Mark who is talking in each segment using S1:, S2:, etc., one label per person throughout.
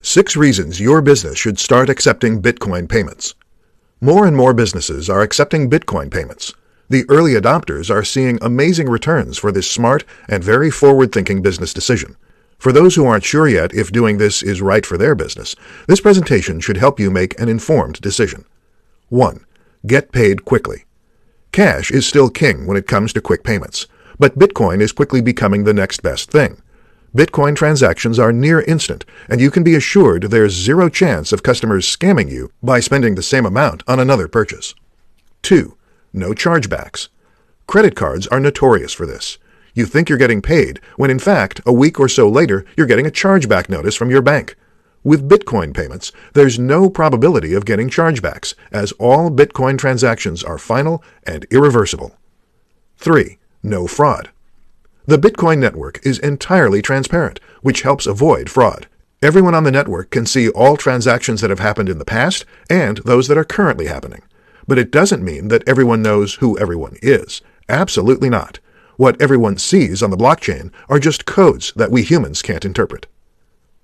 S1: 6 reasons your business should start accepting Bitcoin payments. More and more businesses are accepting Bitcoin payments. The early adopters are seeing amazing returns for this smart and very forward-thinking business decision. For those who aren't sure yet if doing this is right for their business, this presentation should help you make an informed decision. 1. Get paid quickly. Cash is still king when it comes to quick payments, but Bitcoin is quickly becoming the next best thing. Bitcoin transactions are near instant, and you can be assured there's zero chance of customers scamming you by spending the same amount on another purchase. 2. No chargebacks. Credit cards are notorious for this. You think you're getting paid, when in fact, a week or so later, you're getting a chargeback notice from your bank. With Bitcoin payments, there's no probability of getting chargebacks, as all Bitcoin transactions are final and irreversible. 3. No fraud. The Bitcoin network is entirely transparent, which helps avoid fraud. Everyone on the network can see all transactions that have happened in the past and those that are currently happening. But it doesn't mean that everyone knows who everyone is. Absolutely not. What everyone sees on the blockchain are just codes that we humans can't interpret.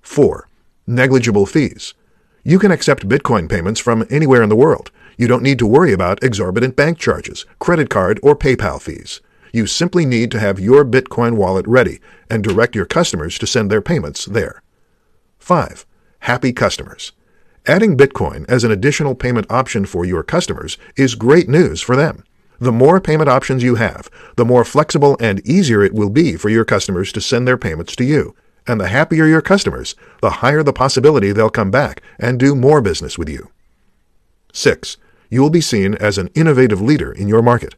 S1: 4. Negligible fees. You can accept Bitcoin payments from anywhere in the world. You don't need to worry about exorbitant bank charges, credit card, or PayPal fees. You simply need to have your Bitcoin wallet ready and direct your customers to send their payments there. 5. Happy customers. Adding Bitcoin as an additional payment option for your customers is great news for them. The more payment options you have, the more flexible and easier it will be for your customers to send their payments to you. And the happier your customers, the higher the possibility they'll come back and do more business with you. 6. You will be seen as an innovative leader in your market.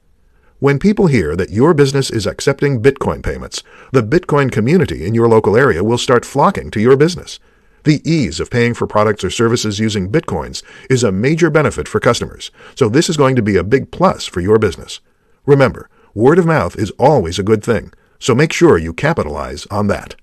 S1: When people hear that your business is accepting Bitcoin payments, the Bitcoin community in your local area will start flocking to your business. The ease of paying for products or services using Bitcoins is a major benefit for customers, so this is going to be a big plus for your business. Remember, word of mouth is always a good thing, so make sure you capitalize on that.